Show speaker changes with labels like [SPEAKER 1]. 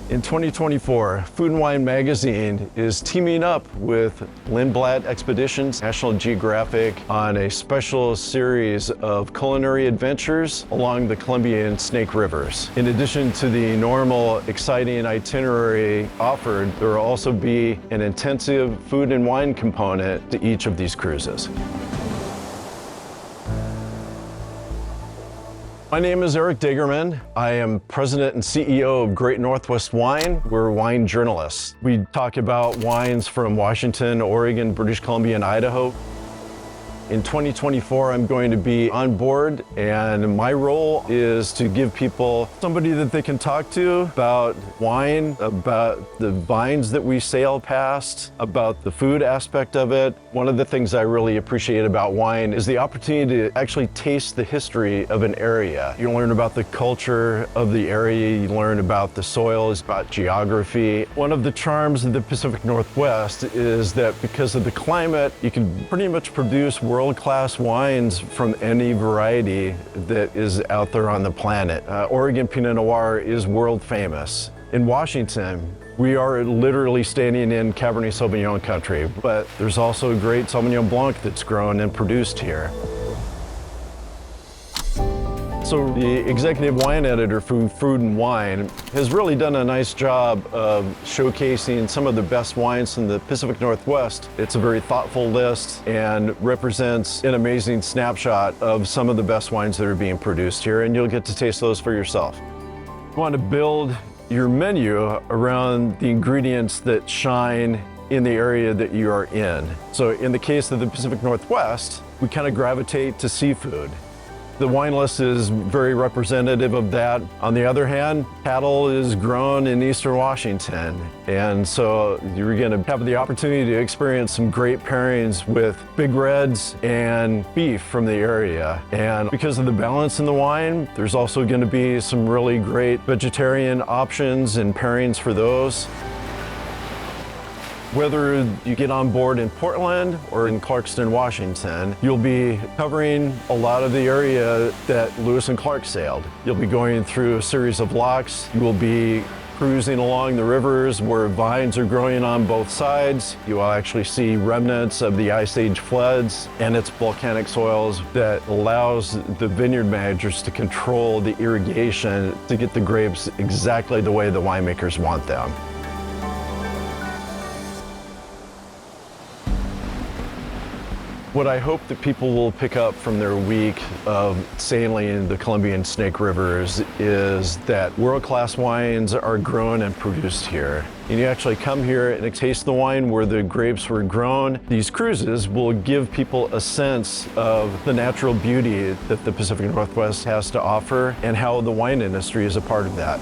[SPEAKER 1] In 2024, Food and Wine magazine is teaming up with Lindblad Expeditions-National Geographic on a special series of culinary adventures along the Columbia and Snake Rivers. In addition to the normal, exciting itinerary offered, there will also be an intensive food and wine component to each of these cruises. My name is Eric Degerman. I am president and CEO of Great Northwest Wine. We're wine journalists. We talk about wines from Washington, Oregon, British Columbia, and Idaho. In 2024, I'm going to be on board, and my role is to give people somebody that they can talk to about wine, about the vines that we sail past, about the food aspect of it. One of the things I really appreciate about wine is the opportunity to actually taste the history of an area. You learn about the culture of the area, you learn about the soils, about geography. One of the charms of the Pacific Northwest is that because of the climate, you can pretty much produce world-class wines from any variety that is out there on the planet. Oregon Pinot Noir is world famous. In Washington, we are literally standing in Cabernet Sauvignon country, but there's also great Sauvignon Blanc that's grown and produced here. So the executive wine editor for Food and Wine has really done a nice job of showcasing some of the best wines from the Pacific Northwest. It's a very thoughtful list and represents an amazing snapshot of some of the best wines that are being produced here, and you'll get to taste those for yourself. You want to build your menu around the ingredients that shine in the area that you are in. So in the case of the Pacific Northwest, we kind of gravitate to seafood. The wine list is very representative of that. On the other hand, cattle is grown in Eastern Washington, and so you're going to have the opportunity to experience some great pairings with big reds and beef from the area. And because of the balance in the wine, there's also going to be some really great vegetarian options and pairings for those. Whether you get on board in Portland or in Clarkston, Washington, you'll be covering a lot of the area that Lewis and Clark sailed. You'll be going through a series of locks. You will be cruising along the rivers where vines are growing on both sides. You will actually see remnants of the Ice Age floods and its volcanic soils that allows the vineyard managers to control the irrigation to get the grapes exactly the way the winemakers want them. What I hope that people will pick up from their week of sailing the Columbia and Snake Rivers is that world-class wines are grown and produced here. And you actually come here and taste the wine where the grapes were grown. These cruises will give people a sense of the natural beauty that the Pacific Northwest has to offer and how the wine industry is a part of that.